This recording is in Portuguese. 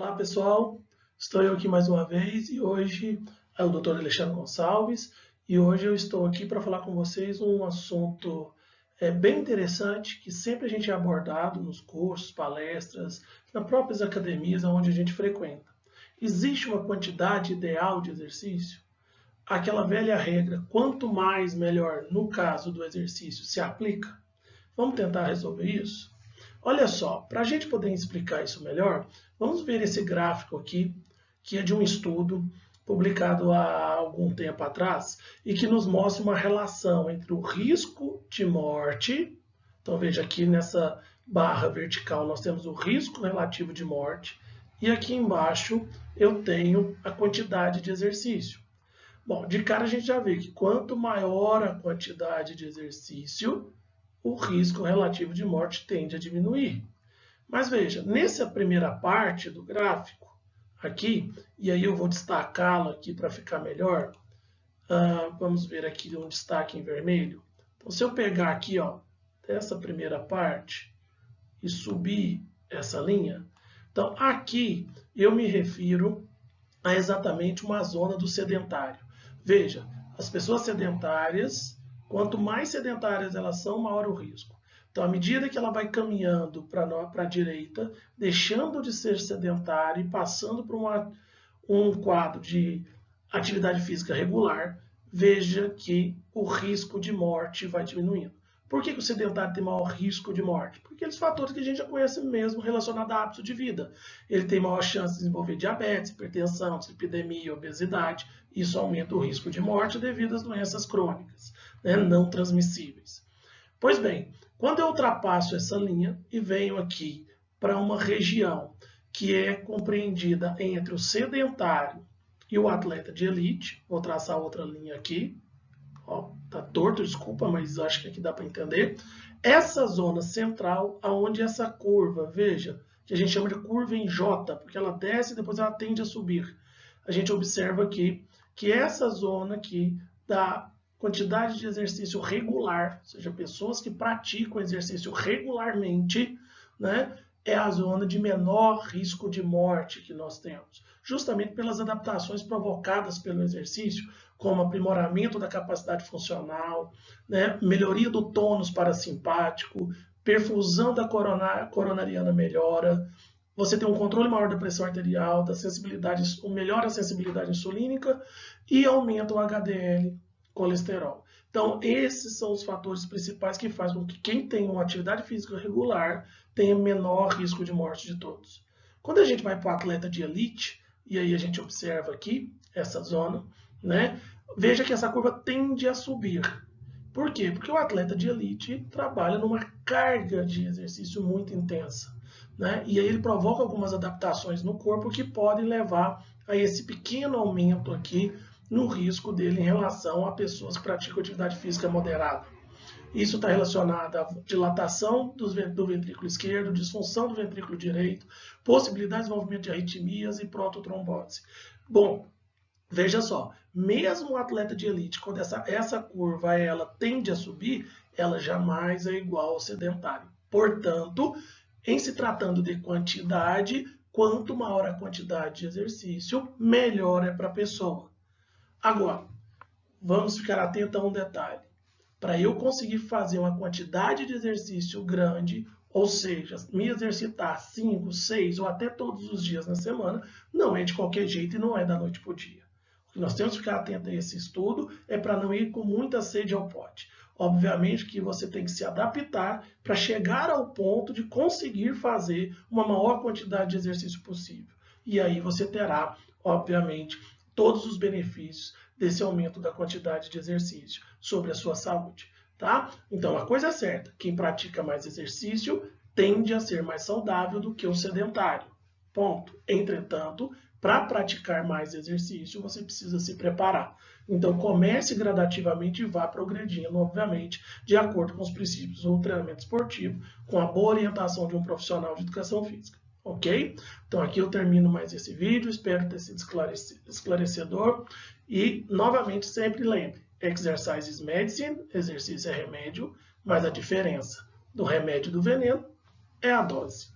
Olá pessoal, estou eu aqui mais uma vez e hoje é o Dr. Alexandre Gonçalves e hoje eu estou aqui para falar com vocês um assunto bem interessante que sempre a gente é abordado nos cursos, palestras, nas próprias academias onde a gente frequenta. Existe uma quantidade ideal de exercício? Aquela velha regra, quanto mais melhor no caso do exercício se aplica? Vamos tentar resolver isso? Olha só, para a gente poder explicar isso melhor, vamos ver esse gráfico aqui, que é de um estudo publicado há algum tempo atrás e que nos mostra uma relação entre o risco de morte. Então veja aqui nessa barra vertical nós temos o risco relativo de morte e aqui embaixo eu tenho a quantidade de exercício. Bom, de cara a gente já vê que quanto maior a quantidade de exercício, o risco relativo de morte tende a diminuir. Mas veja, nessa primeira parte do gráfico, aqui, e aí eu vou destacá-lo aqui para ficar melhor, vamos ver aqui um destaque em vermelho. Então, se eu pegar aqui, ó, dessa primeira parte e subir essa linha, então aqui eu me refiro a exatamente uma zona do sedentário. Veja, as pessoas sedentárias, quanto mais sedentárias elas são, maior o risco. Então, à medida que ela vai caminhando para a direita, deixando de ser sedentária e passando para um quadro de atividade física regular, veja que o risco de morte vai diminuindo. Por que o sedentário tem maior risco de morte? Porque aqueles fatores que a gente já conhece mesmo relacionados a hábitos de vida. Ele tem maior chance de desenvolver diabetes, hipertensão, dislipidemia, obesidade. Isso aumenta o risco de morte devido às doenças crônicas, né, não transmissíveis. Pois bem, quando eu ultrapasso essa linha e venho aqui para uma região que é compreendida entre o sedentário e o atleta de elite, vou traçar outra linha aqui, ó, tá torto, desculpa, mas acho que aqui dá para entender. Essa zona central, aonde essa curva, veja, que a gente chama de curva em J, porque ela desce e depois ela tende a subir. A gente observa aqui que essa zona aqui da quantidade de exercício regular, ou seja, pessoas que praticam exercício regularmente, né, é a zona de menor risco de morte que nós temos, justamente pelas adaptações provocadas pelo exercício, como aprimoramento da capacidade funcional, né, melhoria do tônus parasimpático, perfusão da coronariana melhora, você tem um controle maior da pressão arterial, da sensibilidade, melhora a sensibilidade insulínica e aumenta o HDL, colesterol. Então, esses são os fatores principais que fazem com que quem tem uma atividade física regular tenha menor risco de morte de todos. Quando a gente vai para o atleta de elite, e aí a gente observa aqui essa zona, né? Veja que essa curva tende a subir. Por quê? Porque o atleta de elite trabalha numa carga de exercício muito intensa, né? E aí ele provoca algumas adaptações no corpo que podem levar a esse pequeno aumento aqui no risco dele em relação a pessoas que praticam atividade física moderada. Isso está relacionado à dilatação do ventrículo esquerdo, disfunção do ventrículo direito, possibilidade de desenvolvimento de arritmias e prototrombose. Bom, veja só, mesmo o atleta de elite, quando essa curva ela tende a subir, ela jamais é igual ao sedentário. Portanto, em se tratando de quantidade, quanto maior a quantidade de exercício, melhor é para a pessoa. Agora, vamos ficar atentos a um detalhe. Para eu conseguir fazer uma quantidade de exercício grande, ou seja, me exercitar 5, 6 ou até todos os dias na semana, não é de qualquer jeito e não é da noite para o dia. O que nós temos que ficar atento a esse estudo é para não ir com muita sede ao pote. Obviamente que você tem que se adaptar para chegar ao ponto de conseguir fazer uma maior quantidade de exercício possível. E aí você terá, obviamente, todos os benefícios desse aumento da quantidade de exercício sobre a sua saúde, tá? Então, a coisa é certa, quem pratica mais exercício tende a ser mais saudável do que o sedentário, ponto. Entretanto, para praticar mais exercício, você precisa se preparar. Então, comece gradativamente e vá progredindo, obviamente, de acordo com os princípios do treinamento esportivo, com a boa orientação de um profissional de educação física. Ok? Então aqui eu termino mais esse vídeo, espero ter sido esclarecedor e novamente sempre lembre, exercise is medicine, exercício é remédio, mas a diferença do remédio e do veneno é a dose.